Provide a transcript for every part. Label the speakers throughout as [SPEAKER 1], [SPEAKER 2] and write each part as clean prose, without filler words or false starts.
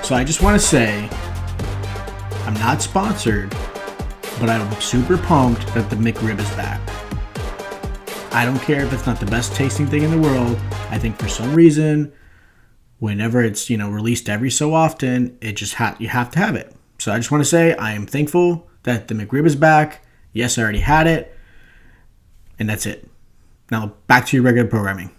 [SPEAKER 1] So I just want to say, I'm not sponsored, but I'm super pumped that the McRib is back. I don't care if it's not the best tasting thing in the world. I think for some reason, whenever it's released every so often, it just you have to have it. So I just want to say I am thankful that the McRib is back. Yes, I already had it, and that's it. Now back to your regular programming.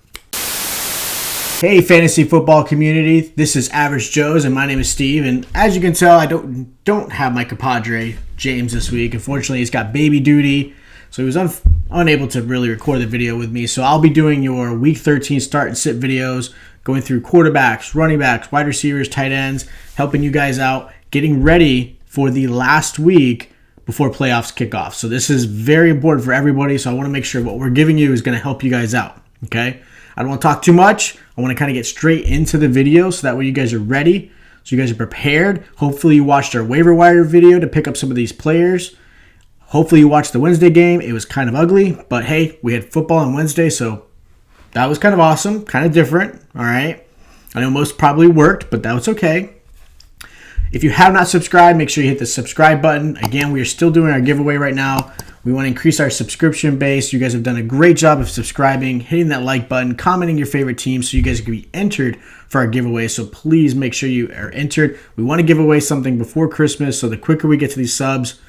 [SPEAKER 1] Hey, fantasy football community. This is Average Joe's, and my name is Steve. And as you can tell, I don't have my compadre James this week. Unfortunately, he's got baby duty, so he was unable to really record the video with me. So I'll be doing your Week 13 start and sit videos, going through quarterbacks, running backs, wide receivers, tight ends, helping you guys out, getting ready for the last week before playoffs kick off. So this is very important for everybody. So I want to make sure what we're giving you is going to help you guys out. Okay. I don't want to talk too much. I want to kind of get straight into the video so that way you guys are ready, so you guys are prepared. Hopefully you watched our waiver wire video to pick up some of these players. Hopefully you watched the Wednesday game. It was kind of ugly, but hey, we had football on Wednesday, so that was kind of awesome, kind of different, all right? I know most probably worked, but that was okay. If you have not subscribed, make sure you hit the subscribe button. Again, we are still doing our giveaway right now. We want to increase our subscription base. You guys have done a great job of subscribing, hitting that like button, commenting your favorite team so you guys can be entered for our giveaway. So please make sure you are entered. We want to give away something before Christmas, so the quicker we get to these subs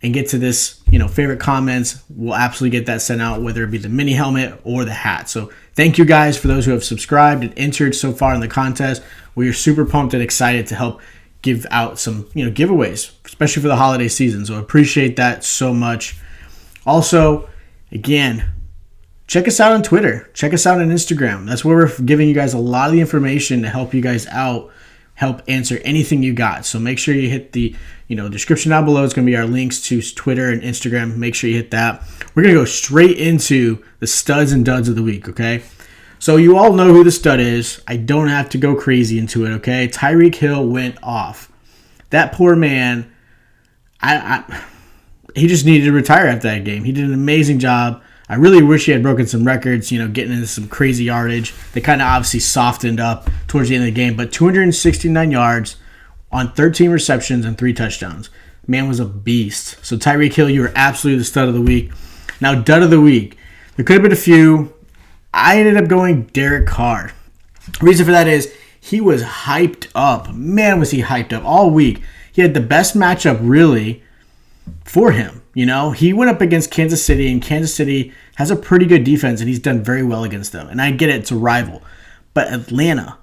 [SPEAKER 1] and get to this, favorite comments, we'll absolutely get that sent out, whether it be the mini helmet or the hat. So thank you guys for those who have subscribed and entered so far in the contest. We are super pumped and excited to help give out some, giveaways, especially for the holiday season. So I appreciate that so much. Also, again, check us out on Twitter. Check us out on Instagram. That's where we're giving you guys a lot of the information to help you guys out, help answer anything you got. So make sure you hit the, description down below. It's going to be our links to Twitter and Instagram. Make sure you hit that. We're going to go straight into the studs and duds of the week, okay? So you all know who the stud is. I don't have to go crazy into it, okay? Tyreek Hill went off. That poor man, he just needed to retire after that game. He did an amazing job. I really wish he had broken some records, getting into some crazy yardage. They kind of obviously softened up towards the end of the game, but 269 yards on 13 receptions and 3 touchdowns. Man was a beast. So Tyreek Hill, you were absolutely the stud of the week. Now, dud of the week. There could have been a few. I ended up going Derek Carr. The reason for that is he was hyped up. Man, was he hyped up all week. He had the best matchup, really, for him. He went up against Kansas City, and Kansas City has a pretty good defense, and he's done very well against them. And I get it, it's a rival. But Atlanta,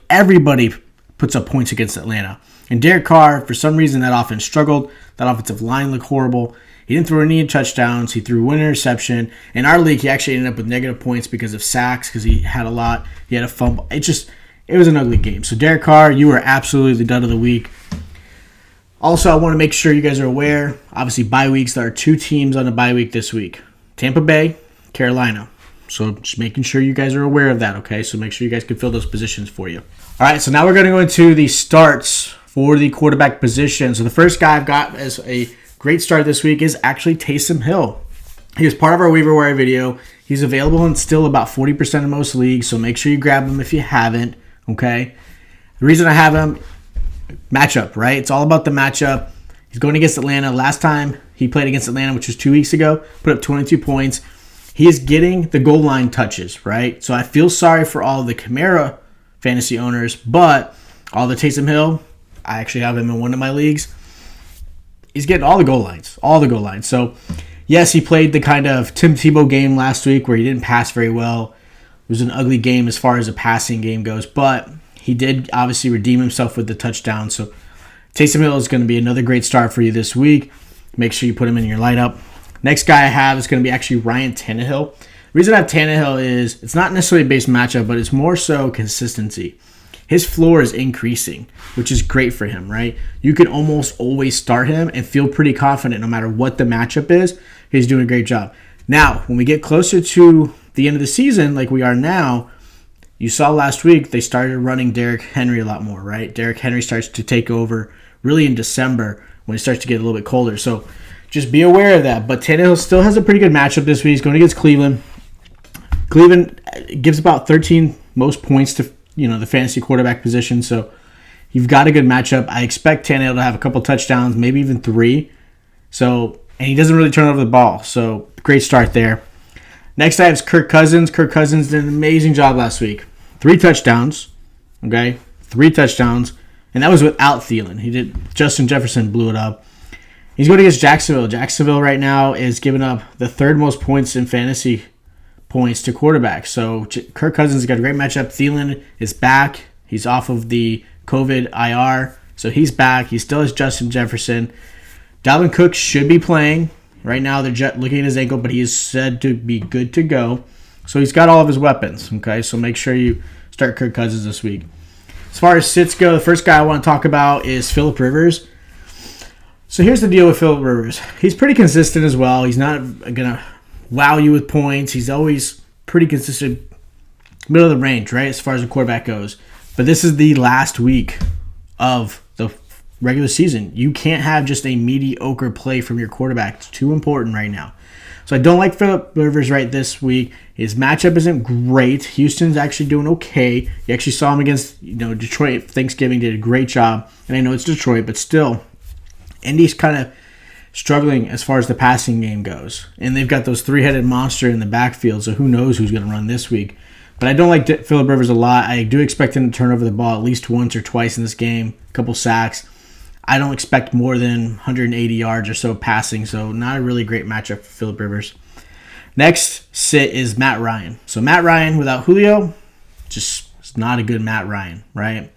[SPEAKER 1] everybody puts up points against Atlanta. And Derek Carr, for some reason, that offense struggled. That offensive line looked horrible. He didn't throw any touchdowns. He threw one interception. In our league, he actually ended up with negative points because of sacks, because he had a lot. He had a fumble. It was an ugly game. So Derek Carr, you were absolutely the dud of the week. Also, I want to make sure you guys are aware, obviously bye weeks, there are 2 teams on the bye week this week. Tampa Bay, Carolina. So just making sure you guys are aware of that, okay? So make sure you guys can fill those positions for you. All right, so now we're going to go into the starts for the quarterback position. So the first guy I've got as a great start this week is actually Taysom Hill. He was part of our waiver wire video. He's available in still about 40% of most leagues, so make sure you grab him if you haven't, okay? The reason I have him, matchup, right? It's all about the matchup. He's going against Atlanta. Last time he played against Atlanta, which was 2 weeks ago, put up 22 points. He is getting the goal line touches, right? So I feel sorry for all the Kamara fantasy owners, but all the Taysom Hill, I actually have him in one of my leagues. He's getting all the goal lines. So, yes, he played the kind of Tim Tebow game last week where he didn't pass very well. It was an ugly game as far as a passing game goes, but he did obviously redeem himself with the touchdown. So, Taysom Hill is going to be another great start for you this week. Make sure you put him in your lineup. Next guy I have is going to be actually Ryan Tannehill. The reason I have Tannehill is it's not necessarily a base matchup, but it's more so consistency. His floor is increasing, which is great for him, right? You can almost always start him and feel pretty confident no matter what the matchup is. He's doing a great job. Now, when we get closer to the end of the season, like we are now, you saw last week they started running Derrick Henry a lot more, right? Derrick Henry starts to take over really in December when it starts to get a little bit colder. So just be aware of that. But Tannehill still has a pretty good matchup this week. He's going against Cleveland. Cleveland gives about 13 most points to the fantasy quarterback position. So You've got a good matchup. I expect Tannehill to have a couple touchdowns, maybe even 3. So, and he doesn't really turn over the ball. So, great start there. Next, I have Kirk Cousins. Kirk Cousins did an amazing job last week. 3 touchdowns. Okay? 3 touchdowns. And that was without Thielen. Justin Jefferson blew it up. He's going against Jacksonville. Jacksonville right now is giving up the 3rd most points in fantasy points to quarterbacks. So Kirk Cousins has got a great matchup. Thielen is back. He's off of the COVID IR. So he's back. He still has Justin Jefferson. Dalvin Cook should be playing. Right now they're looking at his ankle, but he is said to be good to go. So he's got all of his weapons. Okay, so make sure you start Kirk Cousins this week. As far as sits go, the first guy I want to talk about is Phillip Rivers. So here's the deal with Phillip Rivers. He's pretty consistent as well. He's not going to wow you with points. He's always pretty consistent, middle of the range, right, as far as the quarterback goes. But this is the last week of the regular season. You can't have just a mediocre play from your quarterback. It's too important right now. So I don't like Phillip Rivers right this week. His matchup isn't great. Houston's actually doing okay. You actually saw him against Detroit Thanksgiving, did a great job. And I know it's Detroit, but still, Indy's kind of struggling as far as the passing game goes. And they've got those 3-headed monster in the backfield, so who knows who's going to run this week. But I don't like Phillip Rivers a lot. I do expect him to turn over the ball at least once or twice in this game, a couple sacks. I don't expect more than 180 yards or so passing, so not a really great matchup for Phillip Rivers. Next sit is Matt Ryan. So Matt Ryan without Julio, just it's not a good Matt Ryan, right?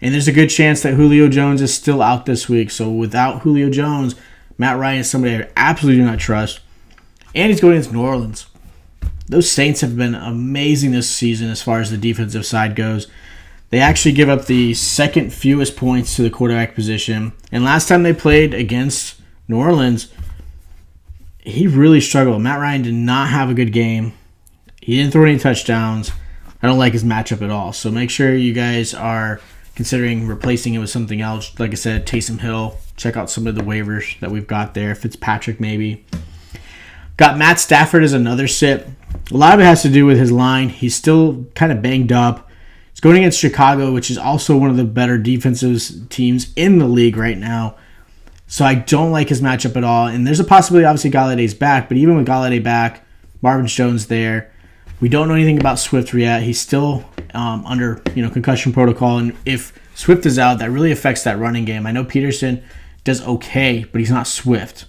[SPEAKER 1] And there's a good chance that Julio Jones is still out this week. So without Julio Jones, Matt Ryan is somebody I absolutely do not trust. And he's going against New Orleans. Those Saints have been amazing this season as far as the defensive side goes. They actually give up the 2nd fewest points to the quarterback position. And last time they played against New Orleans, he really struggled. Matt Ryan did not have a good game. He didn't throw any touchdowns. I don't like his matchup at all. So make sure you guys are considering replacing it with something else. Like I said, Taysom Hill. Check out some of the waivers that we've got there. Fitzpatrick maybe. Got Matt Stafford as another sit. A lot of it has to do with his line. He's still kind of banged up. He's going against Chicago, which is also one of the better defensive teams in the league right now. So I don't like his matchup at all. And there's a possibility, obviously, Galladay's back. But even with Galladay back, Marvin Jones there, we don't know anything about Swift yet. He's still under concussion protocol. And if Swift is out, that really affects that running game. I know Peterson does okay, but he's not Swift.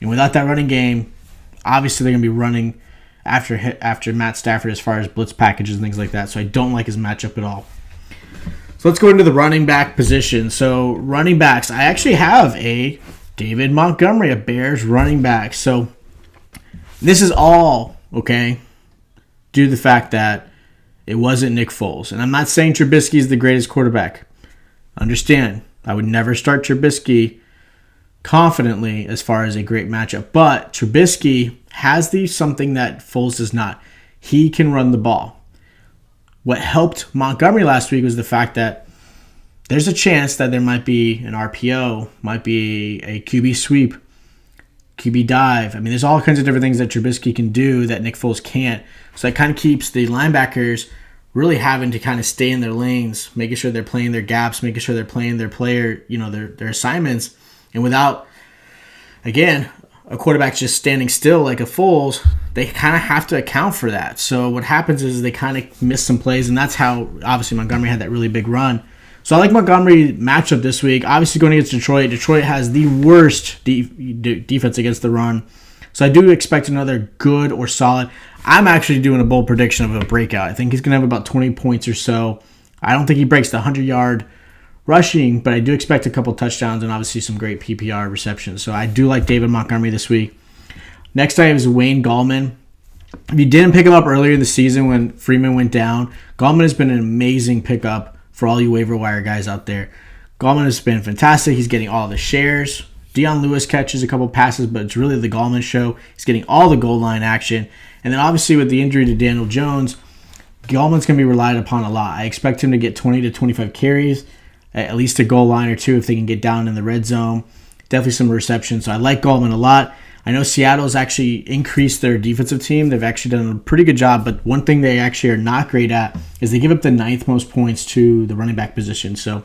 [SPEAKER 1] And without that running game, obviously they're going to be running after Matt Stafford as far as blitz packages and things like that. So I don't like his matchup at all. So let's go into the running back position. So running backs, I actually have a David Montgomery, a Bears running back. So this is all, okay, due to the fact that it wasn't Nick Foles. And I'm not saying Trubisky is the greatest quarterback. Understand, I would never start Trubisky confidently as far as a great matchup. But Trubisky has something that Foles does not. He can run the ball. What helped Montgomery last week was the fact that there's a chance that there might be an RPO, might be a QB sweep, QB dive. I mean, there's all kinds of different things that Trubisky can do that Nick Foles can't. So that kind of keeps the linebackers really having to kind of stay in their lanes, making sure they're playing their gaps, making sure they're playing their player, their assignments. And without, again, a quarterback just standing still like a Foles, they kind of have to account for that. So what happens is they kind of miss some plays, and that's how, obviously, Montgomery had that really big run. So I like Montgomery matchup this week. Obviously, going against Detroit. Detroit has the worst defense against the run. So I do expect another good or solid. I'm actually doing a bold prediction of a breakout. I think he's going to have about 20 points or so. I don't think he breaks the 100-yard rushing, but I do expect a couple touchdowns and obviously some great PPR receptions. So I do like David Montgomery this week. Next I have is Wayne Gallman. If you didn't pick him up earlier in the season when Freeman went down, Gallman has been an amazing pickup for all you waiver wire guys out there. Gallman has been fantastic. He's getting all the shares. Deion Lewis catches a couple passes, but it's really the Gallman show. He's getting all the goal line action. And then obviously with the injury to Daniel Jones, Gallman's going to be relied upon a lot. I expect him to get 20 to 25 carries, at least a goal line or two if they can get down in the red zone. Definitely some reception. So I like Gallman a lot. I know Seattle's actually increased their defensive team. They've actually done a pretty good job, but one thing they actually are not great at is they give up the 9th most points to the running back position. So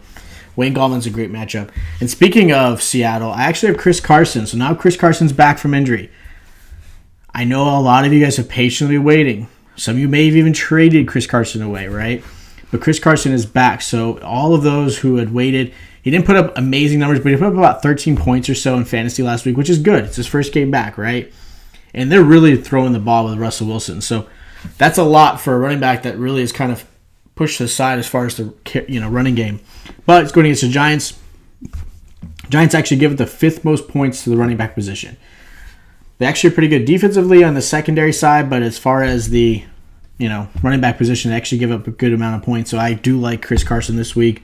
[SPEAKER 1] Wayne Gallman's a great matchup. And speaking of Seattle, I actually have Chris Carson. So now Chris Carson's back from injury. I know a lot of you guys are patiently waiting. Some of you may have even traded Chris Carson away, right? But Chris Carson is back. So all of those who had waited, he didn't put up amazing numbers, but he put up about 13 points or so in fantasy last week, which is good. It's his first game back, right? And they're really throwing the ball with Russell Wilson. So that's a lot for a running back that really is kind of pushed aside as far as the running game. But it's going against the Giants. Giants actually give it the 5th most points to the running back position. They actually are pretty good defensively on the secondary side, but as far as the running back position, they actually give up a good amount of points. So I do like Chris Carson this week.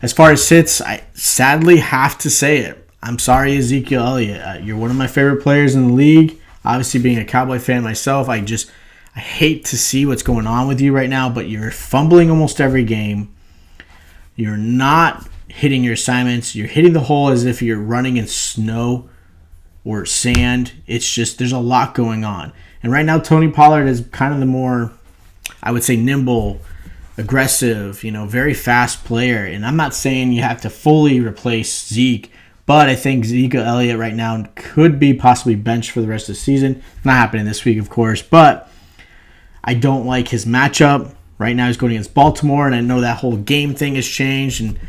[SPEAKER 1] As far as sits, I sadly have to say it. I'm sorry, Ezekiel Elliott. You're one of my favorite players in the league. Obviously, being a Cowboy fan myself, I hate to see what's going on with you right now, but you're fumbling almost every game. You're not hitting your assignments. You're hitting the hole as if you're running in snow or sand. It's just, there's a lot going on. And right now, Tony Pollard is kind of the more, I would say, nimble, aggressive, very fast player. And I'm not saying you have to fully replace Zeke, but I think Ezekiel Elliott right now could be possibly benched for the rest of the season. Not happening this week, of course, but I don't like his matchup. Right now he's going against Baltimore, and I know that whole game thing has changed, and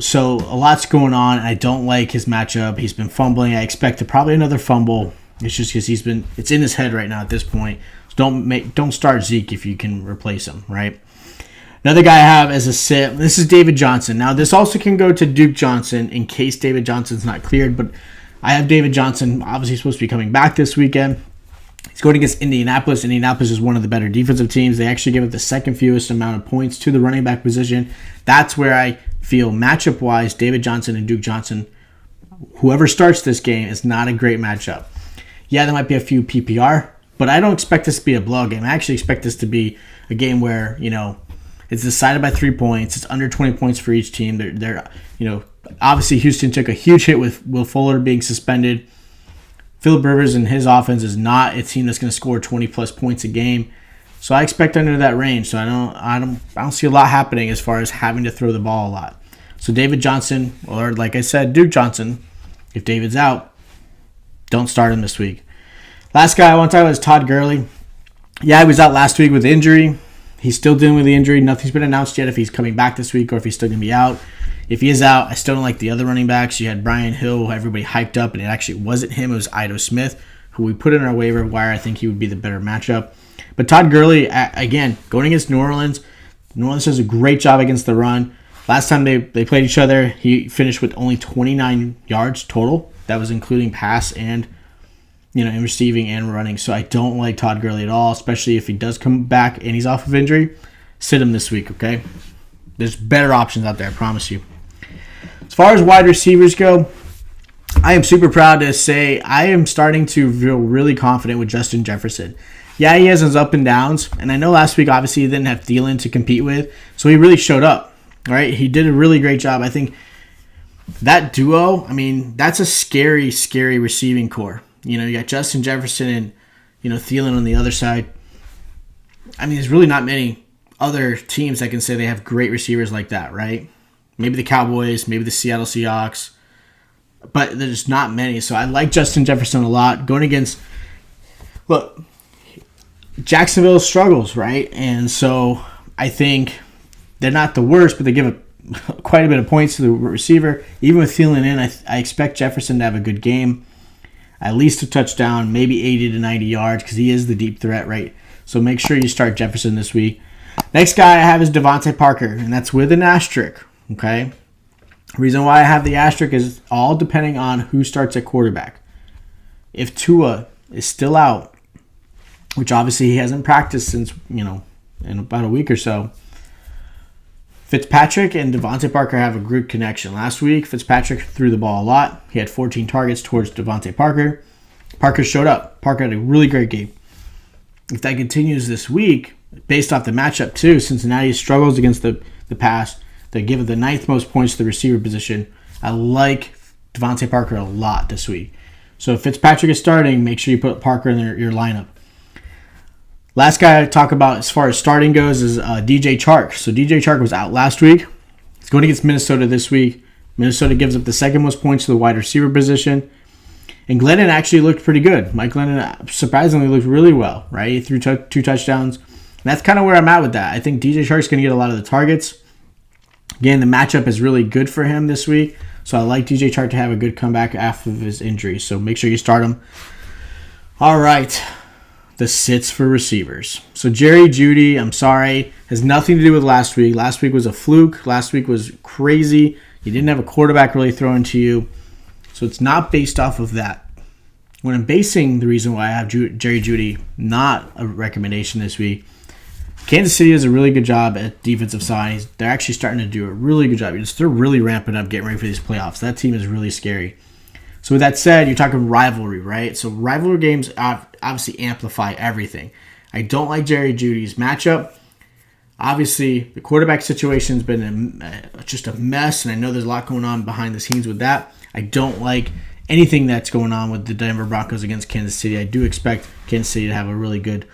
[SPEAKER 1] so a lot's going on, and I don't like his matchup. He's been fumbling. I expect probably another fumble. It's just because it's in his head right now at this point. So don't start Zeke if you can replace him, right? Another guy I have as a sit, this is David Johnson. Now, this also can go to Duke Johnson in case David Johnson's not cleared, but I have David Johnson obviously supposed to be coming back this weekend. He's going against Indianapolis. Indianapolis is one of the better defensive teams. They actually give it the second fewest amount of points to the running back position. That's where I feel matchup-wise, David Johnson and Duke Johnson, whoever starts this game, is not a great matchup. Yeah, there might be a few PPR, but I don't expect this to be a blowout game. I actually expect this to be a game where, it's decided by 3 points. It's under 20 points for each team. They're obviously Houston took a huge hit with Will Fuller being suspended. Phillip Rivers and his offense is not a team that's going to score 20-plus points a game. So I expect under that range. So I don't see a lot happening as far as having to throw the ball a lot. So David Johnson, or like I said, Duke Johnson, if David's out, don't start him this week. Last guy I want to talk about is Todd Gurley. Yeah, he was out last week with injury. He's still dealing with the injury. Nothing's been announced yet if he's coming back this week or if he's still going to be out. If he is out, I still don't like the other running backs. You had Brian Hill, who everybody hyped up, and it actually wasn't him. It was Ito Smith, who we put in our waiver wire. I think he would be the better matchup. But Todd Gurley, again, going against New Orleans. New Orleans does a great job against the run. Last time they played each other, he finished with only 29 yards total. That was including pass and in receiving and running. So I don't like Todd Gurley at all, especially if he does come back and he's off of injury. Sit him this week, okay? There's better options out there, I promise you. As far as wide receivers go, I am super proud to say I am starting to feel really confident with Justin Jefferson. Yeah, he has his up and downs, and I know last week obviously he didn't have Thielen to compete with, so he really showed up, right? He did a really great job. I think that duo, that's a scary, scary receiving core. You got Justin Jefferson and, Thielen on the other side. There's really not many other teams that can say they have great receivers like that, right? Maybe the Cowboys, maybe the Seattle Seahawks, but there's not many. So I like Justin Jefferson a lot. Going against, look, Jacksonville struggles, right? And so I think they're not the worst, but they give quite a bit of points to the receiver. Even with Thielen in, I expect Jefferson to have a good game. At least a touchdown, maybe 80 to 90 yards, because he is the deep threat, right? So make sure you start Jefferson this week. Next guy I have is Devontae Parker, and that's with an asterisk, okay? The reason why I have the asterisk is all depending on who starts at quarterback. If Tua is still out, which obviously he hasn't practiced since, in about a week or so, Fitzpatrick and Devontae Parker have a good connection. Last week, Fitzpatrick threw the ball a lot. He had 14 targets towards Devontae Parker. Parker showed up. Parker had a really great game. If that continues this week, based off the matchup too, Cincinnati struggles against the pass. They give it the 9th most points to the receiver position. I like Devontae Parker a lot this week. So if Fitzpatrick is starting, make sure you put Parker in your lineup. Last guy I talk about as far as starting goes is DJ Chark. So DJ Chark was out last week. It's going against Minnesota this week. Minnesota gives up the second most points to the wide receiver position. And Glennon actually looked pretty good. Mike Glennon surprisingly looked really well, right? He threw 2 touchdowns. And that's kind of where I'm at with that. I think DJ Chark's going to get a lot of the targets. Again, the matchup is really good for him this week. So I like DJ Chark to have a good comeback after his injury. So make sure you start him. All right. The sits for receivers. So Jerry Jeudy, I'm sorry, has nothing to do with last week. Last week was a fluke. Last week was crazy. You didn't have a quarterback really throwing to you. So it's not based off of that. When I'm basing the reason why I have Jerry Jeudy not a recommendation this week, Kansas City does a really good job at defensive side. They're actually starting to do a really good job. They're really ramping up, getting ready for these playoffs. That team is really scary. So with that said, you're talking rivalry, right? So rivalry games obviously amplify everything. I don't like Jerry Jeudy's matchup. Obviously, the quarterback situation's been just a mess, and I know there's a lot going on behind the scenes with that. I don't like anything that's going on with the Denver Broncos against Kansas City. I do expect Kansas City to have a really good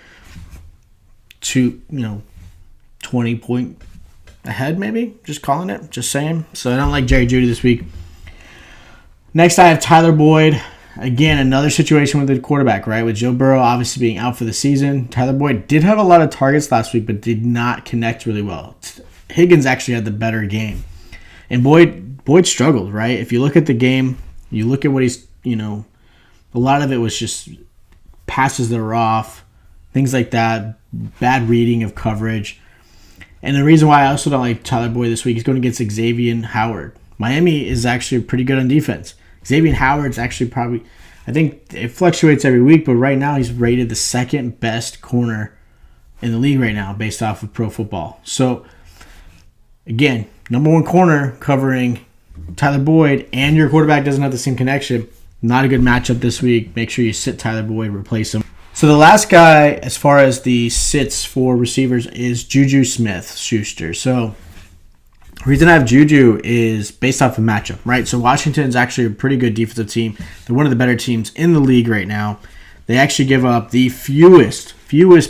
[SPEAKER 1] 20-point ahead, maybe. Just calling it, just saying. So I don't like Jerry Jeudy this week. Next, I have Tyler Boyd. Again, another situation with the quarterback, right? With Joe Burrow obviously being out for the season. Tyler Boyd did have a lot of targets last week, but did not connect really well. Higgins actually had the better game. And Boyd struggled, right? If you look at the game, you look at what he's, a lot of it was just passes that were off, things like that, bad reading of coverage. And the reason why I also don't like Tyler Boyd this week is going against Xavier Howard. Miami is actually pretty good on defense. Xavier Howard's actually probably, I think it fluctuates every week, but right now he's rated the second best corner in the league right now based off of Pro Football. So, again, number one corner covering Tyler Boyd, and your quarterback doesn't have the same connection. Not a good matchup this week. Make sure you sit Tyler Boyd, replace him. So the last guy, as far as the sits for receivers, is Juju Smith-Schuster. So the reason I have Juju is based off of matchup, right? So Washington's actually a pretty good defensive team. They're one of the better teams in the league right now. They actually give up the fewest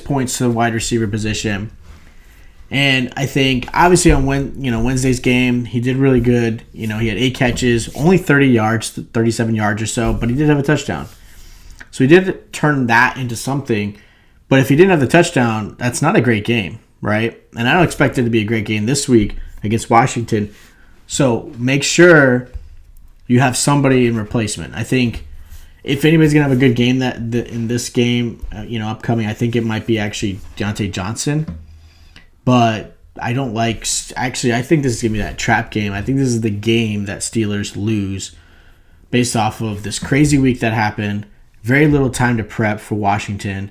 [SPEAKER 1] points to the wide receiver position. And I think, obviously, on Wednesday's game, he did really good. He had 8 catches, only 30 yards, 37 yards or so, but he did have a touchdown. So he did turn that into something. But if he didn't have the touchdown, that's not a great game, right? And I don't expect it to be a great game this week against Washington. So make sure you have somebody in replacement. I think if anybody's going to have a good game in this game, upcoming, I think it might be actually Deontay Johnson. But I don't like – actually, I think this is going to be that trap game. I think this is the game that Steelers lose based off of this crazy week that happened. Very little time to prep for Washington.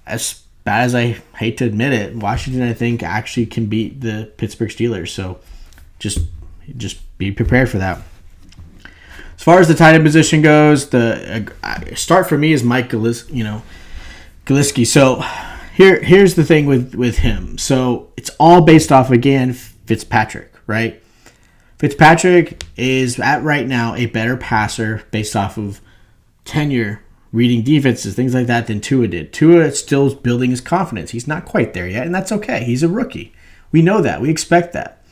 [SPEAKER 1] As bad as I hate to admit it, Washington, I think, actually can beat the Pittsburgh Steelers. So just be prepared for that. As far as the tight end position goes, the start for me is Mike Galiski. So here's the thing with him. So it's all based off, again, Fitzpatrick, right? Fitzpatrick is, at right now, a better passer based off of tenure, reading defenses, things like that, than Tua did. Tua still is building his confidence. He's not quite there yet, and that's okay. He's a rookie. We know that. We expect that.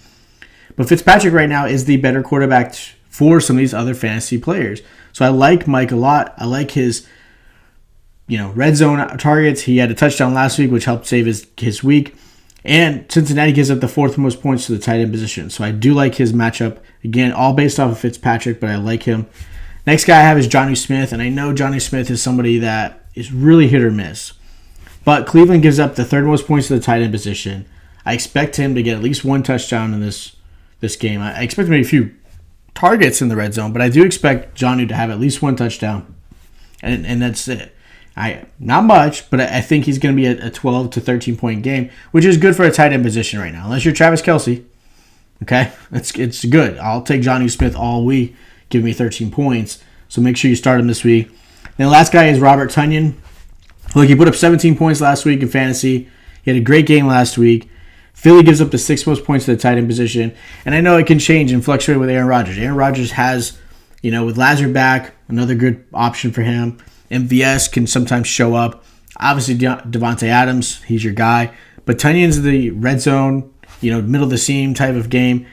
[SPEAKER 1] But Fitzpatrick right now is the better quarterback for some of these other fantasy players. So I like Mike a lot. I like his red zone targets. He had a touchdown last week, which helped save his week. And Cincinnati gives up the 4th most points to the tight end position. So I do like his matchup. Again, all based off of Fitzpatrick, but I like him. Next guy I have is Jonnu Smith, and I know Jonnu Smith is somebody that is really hit or miss. But Cleveland gives up the 3rd most points to the tight end position. I expect him to get at least 1 touchdown in this game. I expect maybe a few targets in the red zone, but I do expect Jonnu to have at least 1 touchdown, and that's it. Not much, but I think he's going to be a 12 to 13 point game, which is good for a tight end position right now. Unless you're Travis Kelce, okay, it's good. I'll take Jonnu Smith all week. Give me 13 points. So make sure you start him this week. And the last guy is Robert Tonyan. Look, he put up 17 points last week in fantasy. He had a great game last week. Philly gives up the 6th most points to the tight end position. And I know it can change and fluctuate with Aaron Rodgers. Aaron Rodgers has, with Lazard back, another good option for him. MVS can sometimes show up. Obviously, Devontae Adams, he's your guy. But Tonyan's the red zone, middle of the seam type of game.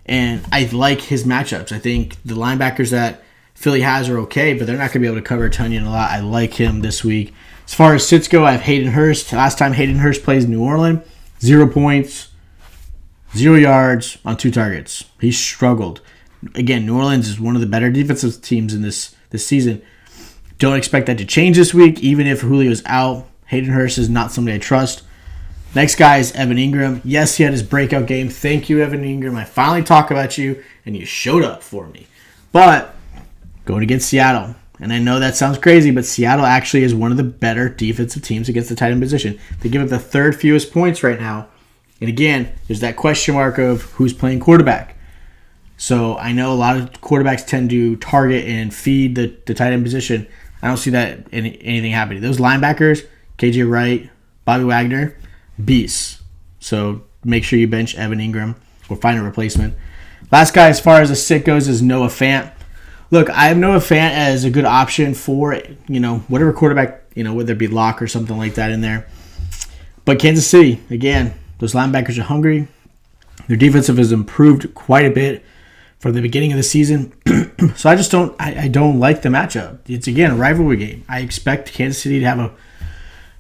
[SPEAKER 1] And I like his matchups. I think the linebackers that Philly has are okay, but they're not going to be able to cover Tonyan a lot. I like him this week. As far as sits go, I have Hayden Hurst. Last time Hayden Hurst plays New Orleans, 0 points, 0 yards on 2 targets. He struggled. Again, New Orleans is one of the better defensive teams in this season. Don't expect that to change this week, even if Julio's out. Hayden Hurst is not somebody I trust. Next guy is Evan Ingram. Yes, he had his breakout game. Thank you, Evan Ingram. I finally talked about you, and you showed up for me. But going against Seattle, and I know that sounds crazy, but Seattle actually is one of the better defensive teams against the tight end position. They give up the 3rd fewest points right now. And again, there's that question mark of who's playing quarterback. So I know a lot of quarterbacks tend to target and feed the tight end position. I don't see that anything happening. Those linebackers, KJ Wright, Bobby Wagner, beasts. So make sure you bench Evan Ingram or find a replacement. Last guy as far as a sit goes is Noah Fant. Look, I have Noah Fant as a good option for, whatever quarterback, whether it be lock or something like that in there. But Kansas City, again, those linebackers are hungry. Their defensive has improved quite a bit from the beginning of the season. So I don't like the matchup. It's, again, a rivalry game. I expect Kansas City to have a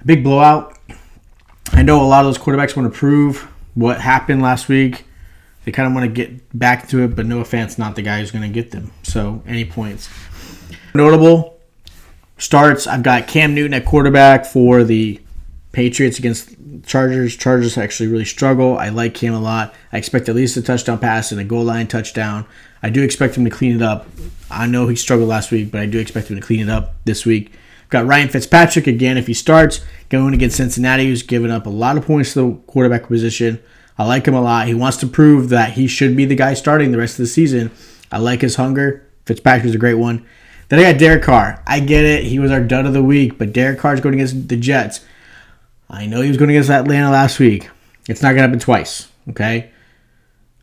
[SPEAKER 1] big blowout. I know a lot of those quarterbacks want to prove what happened last week. They kind of want to get back to it, but Noah Fant's not the guy who's going to get them. So, any points. Notable starts, I've got Cam Newton at quarterback for the Patriots against Chargers. Chargers actually really struggle. I like Cam a lot. I expect at least a touchdown pass and a goal line touchdown. I do expect him to clean it up. I know he struggled last week, but I do expect him to clean it up this week. Got Ryan Fitzpatrick again if he starts, going against Cincinnati, who's given up a lot of points to the quarterback position. I like him a lot. He wants to prove that he should be the guy starting the rest of the season. I like his hunger. Fitzpatrick's a great one. Then I got Derek Carr. I get it. He was our dud of the week, but Derek Carr's going against the Jets. I know he was going against Atlanta last week. It's not going to happen twice, okay?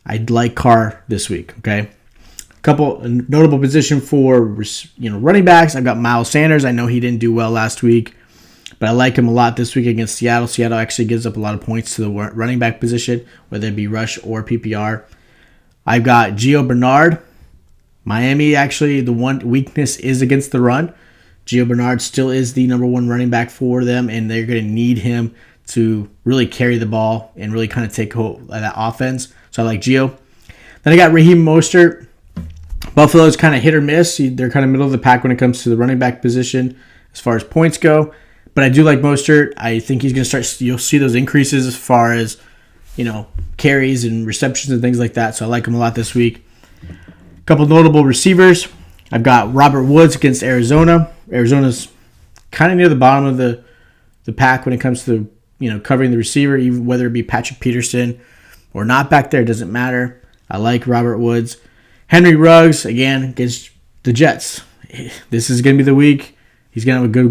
[SPEAKER 1] I'd like Carr this week, okay? Couple notable position for running backs. I've got Miles Sanders. I know he didn't do well last week, but I like him a lot this week against Seattle. Seattle actually gives up a lot of points to the running back position, whether it be rush or PPR. I've got Gio Bernard. Miami, actually, the one weakness is against the run. Gio Bernard still is the number 1 running back for them, and they're going to need him to really carry the ball and really kind of take hold of that offense. So I like Gio. Then I got Raheem Mostert. Buffalo's kind of hit or miss. They're kind of middle of the pack when it comes to the running back position as far as points go. But I do like Mostert. I think he's going to start. You'll see those increases as far as, carries and receptions and things like that. So I like him a lot this week. A couple notable receivers. I've got Robert Woods against Arizona. Arizona's kind of near the bottom of the pack when it comes to covering the receiver, even whether it be Patrick Peterson or not back there, it doesn't matter. I like Robert Woods. Henry Ruggs, again, against the Jets. This is going to be the week. He's going to have a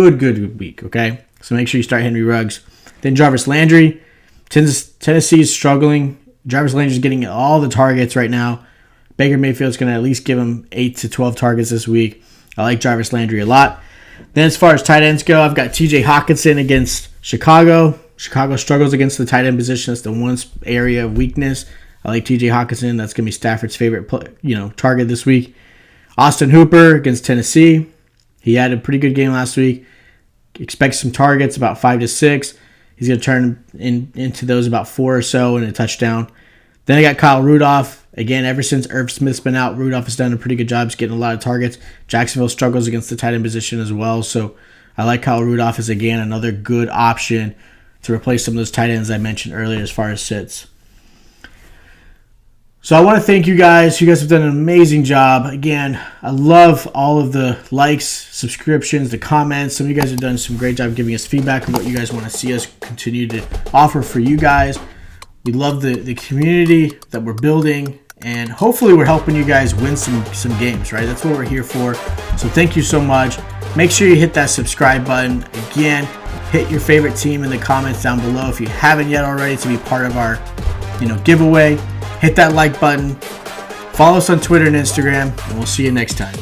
[SPEAKER 1] good week, okay? So make sure you start Henry Ruggs. Then Jarvis Landry. Tennessee is struggling. Jarvis Landry is getting all the targets right now. Baker Mayfield's going to at least give him 8 to 12 targets this week. I like Jarvis Landry a lot. Then as far as tight ends go, I've got TJ Hawkinson against Chicago. Chicago struggles against the tight end position. That's the one area of weakness. I like TJ Hawkinson. That's going to be Stafford's favorite target this week. Austin Hooper against Tennessee. He had a pretty good game last week. Expect some targets, about 5 to 6. He's going to turn into those about 4 or so and a touchdown. Then I got Kyle Rudolph. Again, ever since Irv Smith's been out, Rudolph has done a pretty good job. He's getting a lot of targets. Jacksonville struggles against the tight end position as well. So I like Kyle Rudolph as, again, another good option to replace some of those tight ends I mentioned earlier as far as sits. So I want to thank you guys. You guys have done an amazing job. Again, I love all of the likes, subscriptions, the comments. Some of you guys have done some great job giving us feedback on what you guys want to see us continue to offer for you guys. We love the community that we're building, and hopefully we're helping you guys win some games, right? That's what we're here for. So thank you so much. Make sure you hit that subscribe button. Again, hit your favorite team in the comments down below if you haven't yet already to be part of our giveaway. Hit that like button. Follow us on Twitter and Instagram, and we'll see you next time.